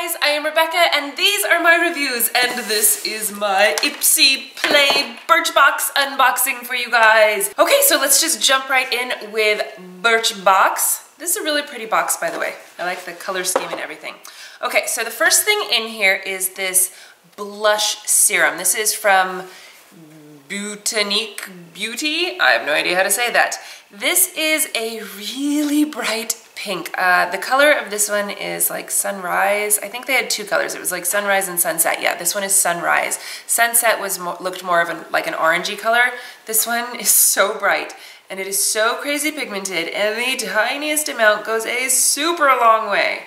guys, I am Rebecca and these are my reviews and this is my Ipsy Play Birchbox unboxing for you guys. Okay, so let's just jump right in with Birchbox. This is a really pretty box, by the way. I like the color scheme and everything. Okay, so the first thing in here is this blush serum. This is from Beautaniq Beauty. I have no idea how to say that. This is a really bright pink. The color of this one is like sunrise. I think they had two colors. It was like sunrise and sunset. Yeah, this one is sunrise. Sunset was looked more of like an orangey color. This one is so bright and it is so crazy pigmented and the tiniest amount goes a super long way.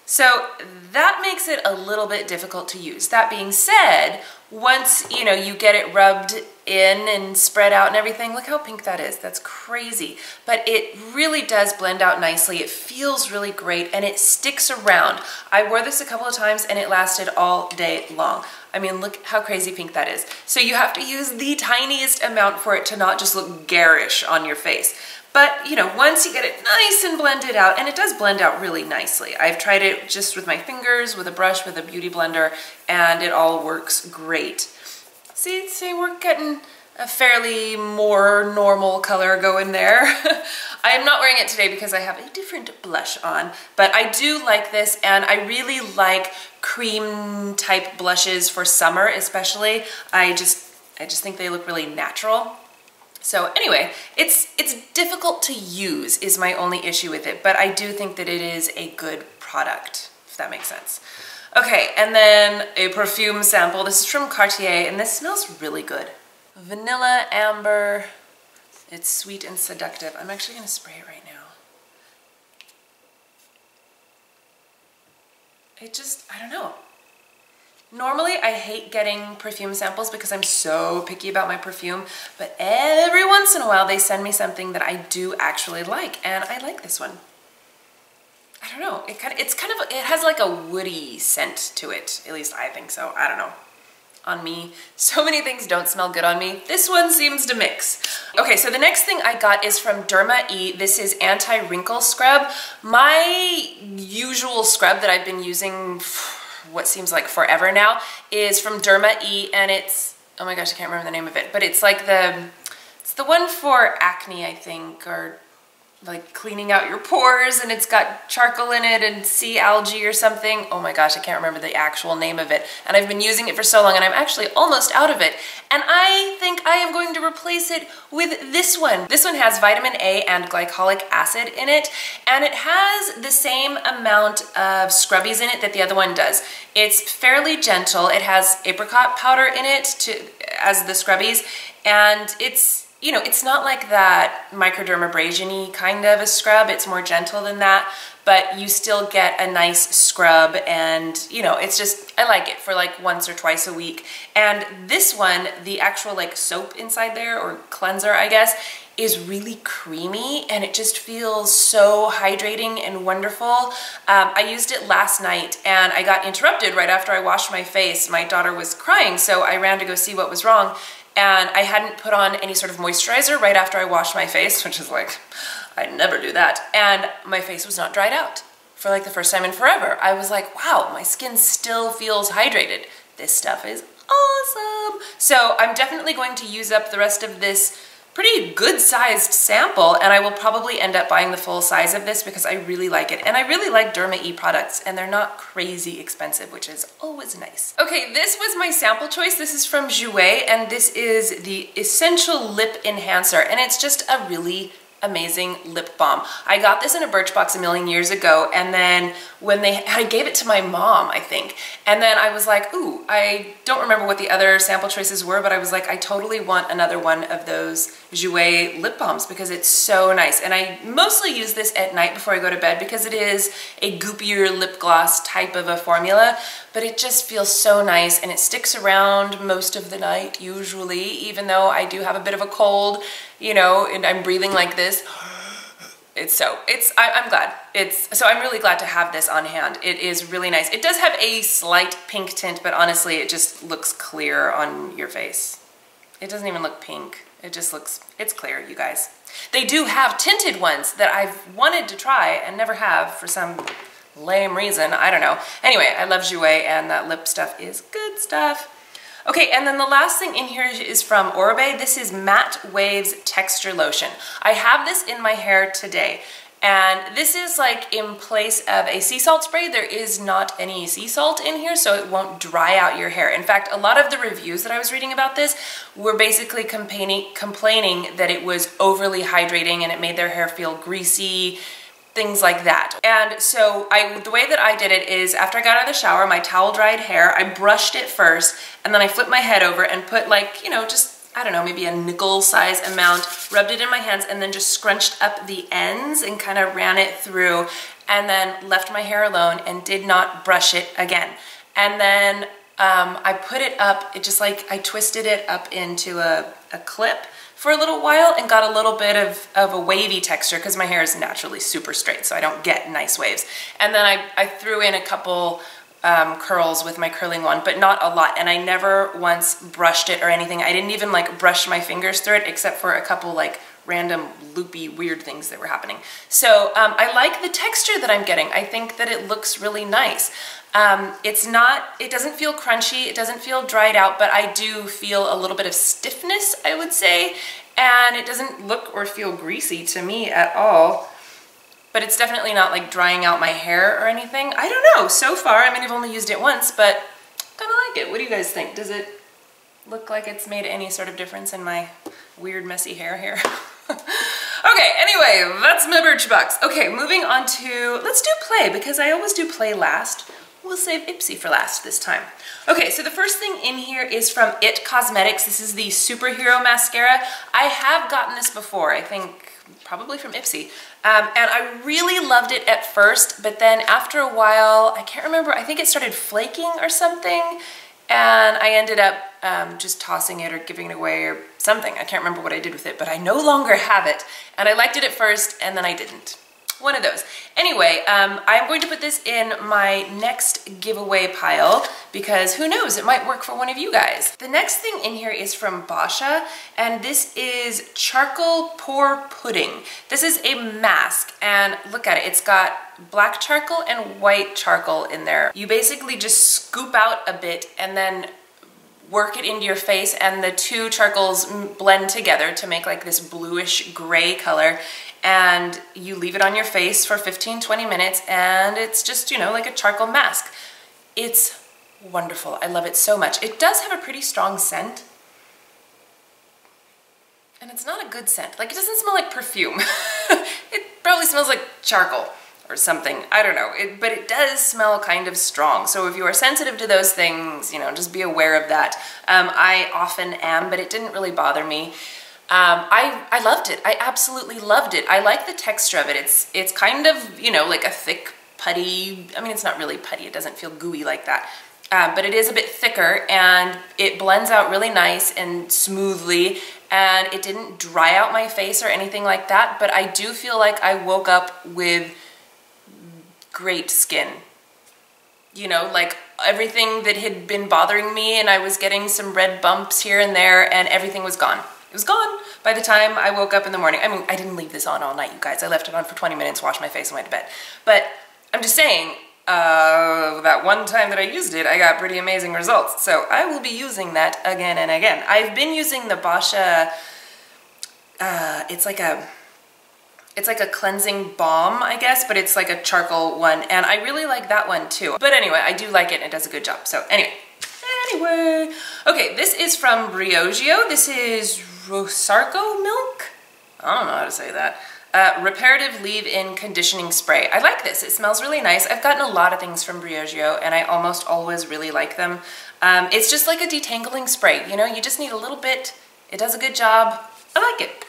So that makes it a little bit difficult to use. That being said, once you get it rubbed in and spread out and everything, look how pink that is. That's crazy. But it really does blend out nicely. It feels really great and it sticks around. I wore this a couple of times and it lasted all day long. I mean, look how crazy pink that is. So you have to use the tiniest amount for it to not just look garish on your face. But, once you get it nice and blended out, and it does blend out really nicely. I've tried it just with my fingers, with a brush, with a beauty blender, and it all works great. See, we're getting a fairly more normal color going there. I am not wearing it today because I have a different blush on, but I do like this, and I really like cream type blushes for summer especially. I just think they look really natural. So anyway, it's difficult to use is my only issue with it, but I do think that it is a good product, if that makes sense. Okay, and then a perfume sample. This is from Cartier, and this smells really good. Vanilla, amber, it's sweet and seductive. I'm actually gonna spray it right now. I don't know. Normally, I hate getting perfume samples because I'm so picky about my perfume, but every once in a while they send me something that I do actually like, and I like this one. I don't know, it has like a woody scent to it, at least I think so, I don't know. On me, so many things don't smell good on me. This one seems to mix. Okay, so the next thing I got is from Derma. This is Anti-Wrinkle Scrub. My usual scrub that I've been using what seems like forever now is from Derma, and it's, oh my gosh, I can't remember the name of it, but it's like it's the one for acne, I think, or like cleaning out your pores, and it's got charcoal in it and sea algae or something. Oh my gosh, I can't remember the actual name of it. And I've been using it for so long and I'm actually almost out of it. And I think I am going to replace it with this one. This one has vitamin A and glycolic acid in it, and it has the same amount of scrubbies in it that the other one does. It's fairly gentle. It has apricot powder in it as the scrubbies, and it's not like that microdermabrasion-y kind of a scrub. It's more gentle than that, but you still get a nice scrub, and it's just, I like it for like once or twice a week. And this one, the actual like soap inside there, or cleanser I guess, is really creamy and it just feels so hydrating and wonderful. I used it last night and I got interrupted right after I washed my face. My daughter was crying, so I ran to go see what was wrong. And I hadn't put on any sort of moisturizer right after I washed my face, which is like, I never do that. And my face was not dried out for like the first time in forever. I was like, wow, my skin still feels hydrated. This stuff is awesome. So I'm definitely going to use up the rest of this pretty good sized sample, and I will probably end up buying the full size of this because I really like it. And I really like Derma products, and they're not crazy expensive, which is always nice. Okay, this was my sample choice. This is from Jouer, and this is the Essential Lip Enhancer, and it's just a really amazing lip balm. I got this in a Birchbox a million years ago, and then I gave it to my mom, I think, and then I was like, ooh, I don't remember what the other sample choices were, but I was like, I totally want another one of those Jouer lip balms because it's so nice. And I mostly use this at night before I go to bed because it is a goopier lip gloss type of a formula, but it just feels so nice and it sticks around most of the night usually, even though I do have a bit of a cold, and I'm breathing like this. I'm glad. So I'm really glad to have this on hand. It is really nice. It does have a slight pink tint, but honestly, it just looks clear on your face. It doesn't even look pink. It just looks, it's clear, you guys. They do have tinted ones that I've wanted to try and never have for some lame reason, I don't know. Anyway, I love Jouer, and that lip stuff is good stuff. Okay, and then the last thing in here is from Oribe. This is Matte Waves Texture Lotion. I have this in my hair today, and this is like in place of a sea salt spray. There is not any sea salt in here, so it won't dry out your hair. In fact, a lot of the reviews that I was reading about this were basically complaining that it was overly hydrating and it made their hair feel greasy, things like that. And so the way that I did it is after I got out of the shower, my towel dried hair, I brushed it first, and then I flipped my head over and put like, you know, just, I don't know, maybe a nickel size amount, rubbed it in my hands, and then just scrunched up the ends and kind of ran it through, and then left my hair alone and did not brush it again. And then I put it up, it just like, I twisted it up into a clip for a little while and got a little bit of a wavy texture because my hair is naturally super straight, so I don't get nice waves. And then I threw in a couple curls with my curling wand, but not a lot, and I never once brushed it or anything. I didn't even like brush my fingers through it except for a couple like random loopy weird things that were happening. So I like the texture that I'm getting. I think that it looks really nice. It doesn't feel crunchy, it doesn't feel dried out, but I do feel a little bit of stiffness, I would say, and it doesn't look or feel greasy to me at all. But it's definitely not like drying out my hair or anything. I don't know, so far, I mean, I've only used it once, but I kind of like it. What do you guys think? Does it look like it's made any sort of difference in my weird messy hair here? Okay, anyway, that's my Birchbox. Okay, moving on to, let's do Play, because I always do Play last. We'll save Ipsy for last this time. Okay, so the first thing in here is from It Cosmetics. This is the Superhero Mascara. I have gotten this before, I think probably from Ipsy. And I really loved it at first, but then after a while, I can't remember, I think it started flaking or something, and I ended up just tossing it or giving it away or something. I can't remember what I did with it, but I no longer have it. And I liked it at first, and then I didn't. One of those. Anyway, I'm going to put this in my next giveaway pile because who knows, it might work for one of you guys. The next thing in here is from Boscia, and this is Charcoal Pore Pudding. This is a mask, and look at it. It's got black charcoal and white charcoal in there. You basically just scoop out a bit and then work it into your face, and the two charcoals blend together to make like this bluish gray color. And you leave it on your face for 15-20 minutes, and it's just, you know, like a charcoal mask. It's wonderful. I love it so much. It does have a pretty strong scent, and it's not a good scent. Like, it doesn't smell like perfume. It probably smells like charcoal or something. I don't know, but it does smell kind of strong. So if you are sensitive to those things, you know, just be aware of that. I often am, but it didn't really bother me. I loved it. I absolutely loved it. I like the texture of it. It's kind of, you know, like a thick putty. I mean, it's not really putty. It doesn't feel gooey like that. But it is a bit thicker, and it blends out really nice and smoothly, and it didn't dry out my face or anything like that, but I do feel like I woke up with great skin. You know, like everything that had been bothering me, and I was getting some red bumps here and there, and everything was gone. It was gone by the time I woke up in the morning. I mean, I didn't leave this on all night, you guys. I left it on for 20 minutes, washed my face, and went to bed. But I'm just saying, that one time that I used it, I got pretty amazing results. So I will be using that again and again. I've been using the Boscia, it's like a cleansing balm, I guess, but it's like a charcoal one, and I really like that one too. But anyway, I do like it, and it does a good job. So anyway, okay, this is from Briogeo. This is Rosarco milk? I don't know how to say that. Reparative leave-in conditioning spray. I like this. It smells really nice. I've gotten a lot of things from Briogeo, and I almost always really like them. It's just like a detangling spray. You know, you just need a little bit. It does a good job. I like it.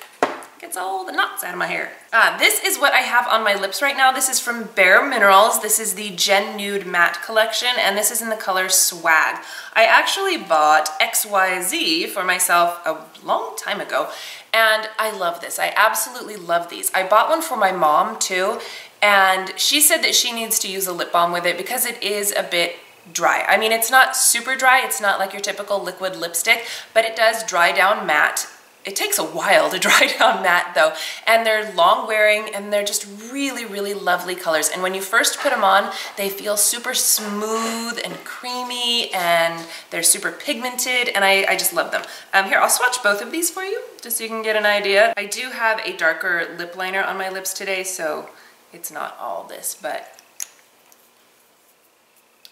Gets all the knots out of my hair. This is what I have on my lips right now. This is from bareMinerals. This is the Gen Nude Matte collection, and this is in the color Swag. I actually bought XYZ for myself a long time ago, and I love this. I absolutely love these. I bought one for my mom too, and she said that she needs to use a lip balm with it because it is a bit dry. I mean, it's not super dry. It's not like your typical liquid lipstick, but it does dry down matte it takes a while to dry down matte though, and they're long wearing and they're just really, really lovely colors. And when you first put them on, they feel super smooth and creamy and they're super pigmented, and I just love them. Here, I'll swatch both of these for you just so you can get an idea. I do have a darker lip liner on my lips today, so it's not all this, but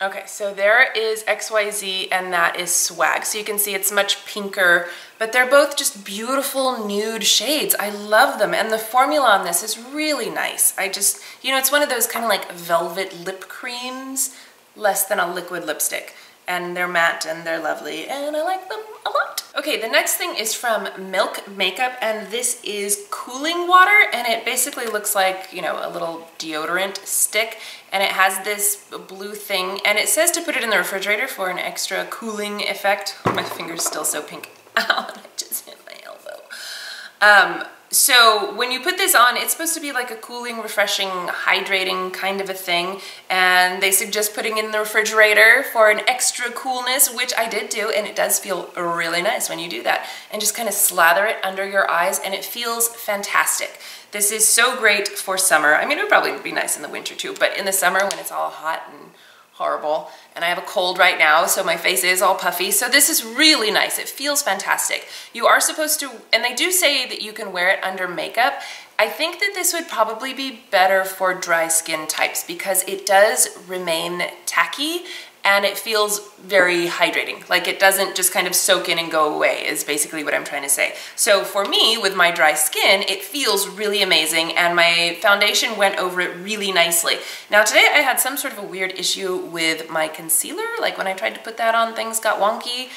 okay, so there is XYZ and that is Swag. So you can see it's much pinker, but they're both just beautiful nude shades. I love them, and the formula on this is really nice. I just, you know, it's one of those kind of like velvet lip creams, less than a liquid lipstick. And they're matte and they're lovely and I like them a lot. Okay, the next thing is from Milk Makeup, and this is cooling water, and it basically looks like, you know, a little deodorant stick, and it has this blue thing, and it says to put it in the refrigerator for an extra cooling effect. Oh, my finger's still so pink. Ow, I just hit my elbow. So when you put this on, it's supposed to be like a cooling, refreshing, hydrating kind of a thing, and they suggest putting it in the refrigerator for an extra coolness, which I did do, and it does feel really nice when you do that. And just kind of slather it under your eyes, and it feels fantastic. This is so great for summer. I mean, it would probably be nice in the winter too, but in the summer when it's all hot and horrible, and I have a cold right now, so my face is all puffy, so this is really nice. It feels fantastic. You are supposed to, and they do say that you can wear it under makeup. I think that this would probably be better for dry skin types because it does remain tacky and it feels very hydrating. Like it doesn't just kind of soak in and go away is basically what I'm trying to say. So for me, with my dry skin, it feels really amazing, and my foundation went over it really nicely. Now today I had some sort of a weird issue with my concealer. Like when I tried to put that on, things got wonky.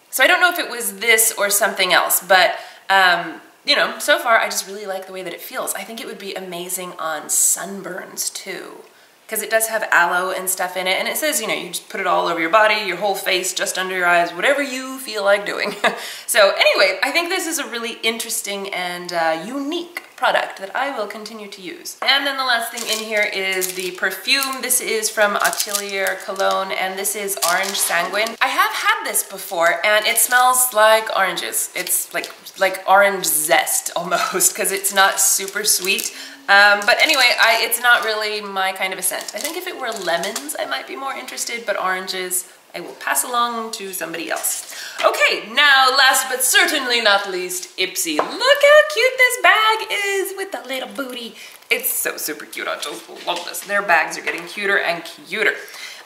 So I don't know if it was this or something else, but you know, so far I just really like the way that it feels. I think it would be amazing on sunburns too, because it does have aloe and stuff in it, and it says, you know, you just put it all over your body, your whole face, just under your eyes, whatever you feel like doing. So anyway, I think this is a really interesting and unique product that I will continue to use. And then the last thing in here is the perfume. This is from Atelier Cologne, and this is Orange Sanguine. I have had this before, and it smells like oranges. It's like orange zest almost, because it's not super sweet. But anyway, it's not really my kind of a scent. I think if it were lemons, I might be more interested, but oranges, I will pass along to somebody else. Okay, now last but certainly not least, Ipsy. Look how cute this bag is with the little booty. It's so super cute, I just love this. Their bags are getting cuter and cuter.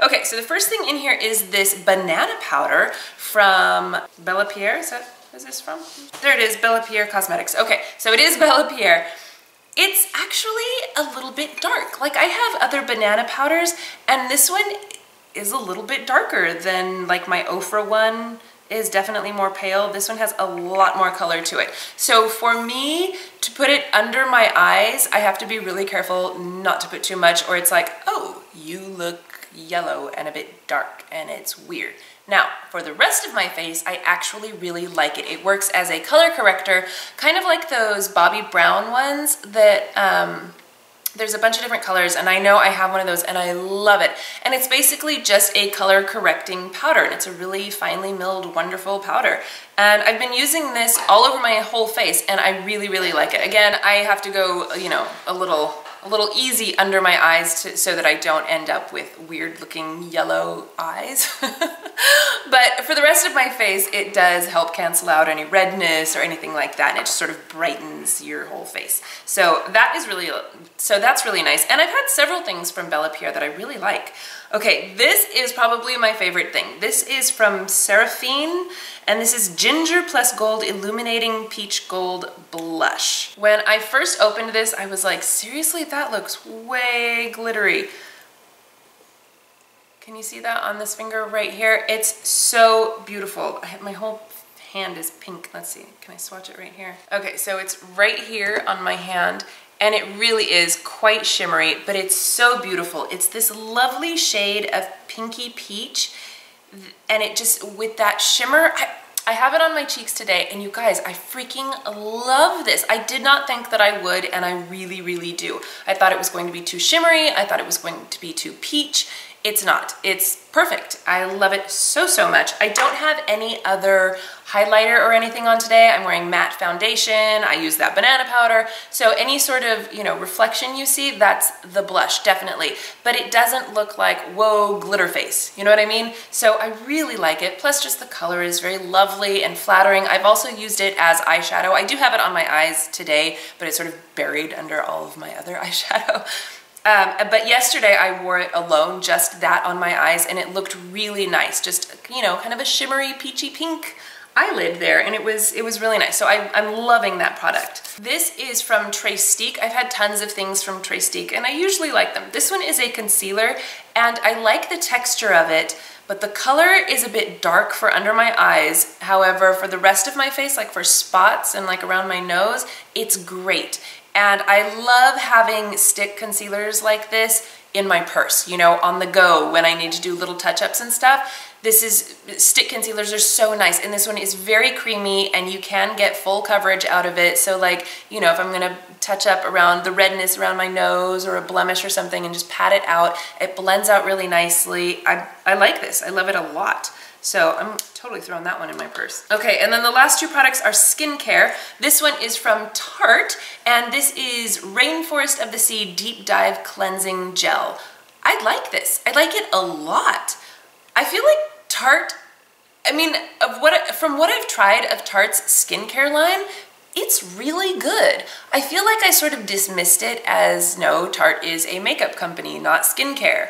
Okay, so the first thing in here is this banana powder from BelláPierre. Is this from? There it is, BelláPierre Cosmetics. Okay, so it is BelláPierre. It's actually a little bit dark. Like I have other banana powders, and this one is a little bit darker than like my Ofra one is definitely more pale. This one has a lot more color to it. So for me to put it under my eyes, I have to be really careful not to put too much, or it's like, oh, you look yellow and a bit dark, and it's weird. Now, for the rest of my face, I actually really like it. It works as a color corrector, kind of like those Bobbi Brown ones that, there's a bunch of different colors, and I know I have one of those and I love it. And it's basically just a color correcting powder, and it's a really finely milled, wonderful powder. And I've been using this all over my whole face, and I really, really like it. Again, I have to go, you know, a little easy under my eyes so that I don't end up with weird looking yellow eyes. But for the rest of my face, it does help cancel out any redness or anything like that, and it just sort of brightens your whole face. So that's really nice. And I've had several things from BelláPierre that I really like. Okay, this is probably my favorite thing. This is from Seraphine, and this is Ginger plus Gold Illuminating Peach Gold Blush. When I first opened this, I was like, seriously, that looks way glittery. Can you see that on this finger right here? It's so beautiful. My whole hand is pink. Let's see, can I swatch it right here? Okay, so it's right here on my hand, and it really is quite shimmery, but it's so beautiful. It's this lovely shade of pinky peach, and it just, with that shimmer, I have it on my cheeks today, and you guys, I freaking love this. I did not think that I would, and I really, really do. I thought it was going to be too shimmery. I thought it was going to be too peach. It's not. It's perfect. I love it so, so much. I don't have any other highlighter or anything on today. I'm wearing matte foundation. I use that banana powder. So any sort of, you know, reflection you see, that's the blush, definitely. But it doesn't look like, whoa, glitter face. You know what I mean? So I really like it. Plus just the color is very lovely and flattering. I've also used it as eyeshadow. I do have it on my eyes today, but it's sort of buried under all of my other eyeshadow. But yesterday I wore it alone, just that on my eyes, and it looked really nice. Just, you know, kind of a shimmery peachy pink eyelid there, and it was really nice. So I'm loving that product. This is from trèStiQue. I've had tons of things from trèStiQue, and I usually like them. This one is a concealer, and I like the texture of it, but the color is a bit dark for under my eyes. However, for the rest of my face, like for spots and like around my nose, it's great. And I love having stick concealers like this in my purse, you know, on the go when I need to do little touch-ups and stuff. Stick concealers are so nice, and this one is very creamy and you can get full coverage out of it. So like, you know, if I'm gonna touch up around the redness around my nose or a blemish or something and just pat it out, it blends out really nicely. I like this, I love it a lot. So I'm totally throwing that one in my purse. Okay, and then the last two products are skincare. This one is from Tarte, and this is Rainforest of the Sea Deep Dive Cleansing Gel. I like this. I like it a lot. I feel like Tarte, I mean, from what I've tried of Tarte's skincare line, it's really good. I feel like I sort of dismissed it as, no, Tarte is a makeup company, not skincare.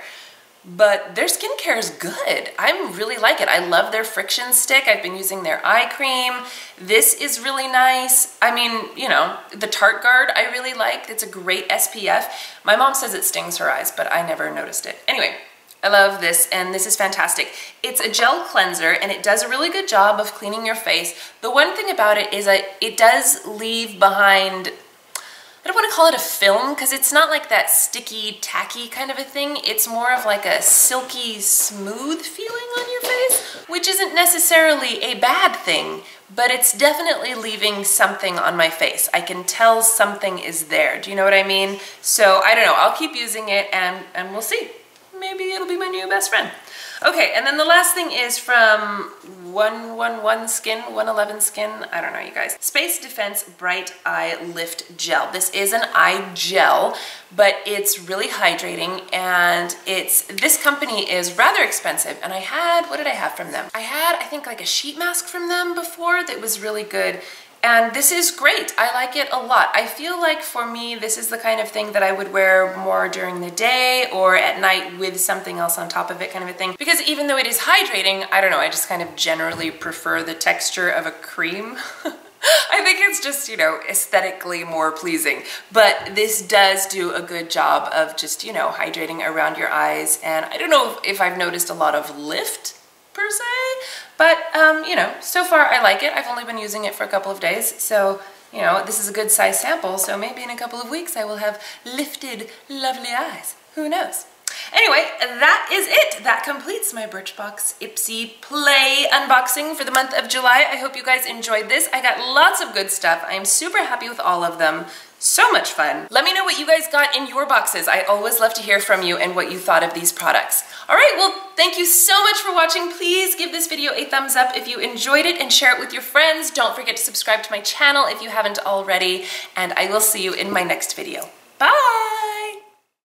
But their skincare is good. I really like it. I love their friction stick. I've been using their eye cream. This is really nice. I mean, you know, the Tarte Guard I really like. It's a great SPF. My mom says it stings her eyes, but I never noticed it. Anyway, I love this, and this is fantastic. It's a gel cleanser, and it does a really good job of cleaning your face. The one thing about it is that it does leave behind, I don't want to call it a film, because it's not like that sticky, tacky kind of a thing. It's more of like a silky, smooth feeling on your face, which isn't necessarily a bad thing, but it's definitely leaving something on my face. I can tell something is there. Do you know what I mean? So I don't know. I'll keep using it, and we'll see. Maybe it'll be my new best friend. Okay, and then the last thing is from 111 Skin, I don't know, you guys. Space Defense Bright Eye Lift Gel. This is an eye gel, but it's really hydrating, and this company is rather expensive, and what did I have from them? I had, I think, like a sheet mask from them before that was really good. And this is great. I like it a lot. I feel like for me, this is the kind of thing that I would wear more during the day or at night with something else on top of it, kind of a thing. Because even though it is hydrating, I don't know, I just kind of generally prefer the texture of a cream. I think it's just, you know, aesthetically more pleasing. But this does do a good job of just, you know, hydrating around your eyes. And I don't know if I've noticed a lot of lift per se, but you know, so far I like it. I've only been using it for a couple of days, so you know, this is a good size sample, so maybe in a couple of weeks I will have lifted lovely eyes. Who knows? Anyway, that is it. That completes my Birchbox Ipsy Play unboxing for the month of July. I hope you guys enjoyed this. I got lots of good stuff. I am super happy with all of them. So much fun. Let me know what you guys got in your boxes. I always love to hear from you and what you thought of these products. All right, well, thank you so much for watching. Please give this video a thumbs up if you enjoyed it and share it with your friends. Don't forget to subscribe to my channel if you haven't already, and I will see you in my next video. Bye!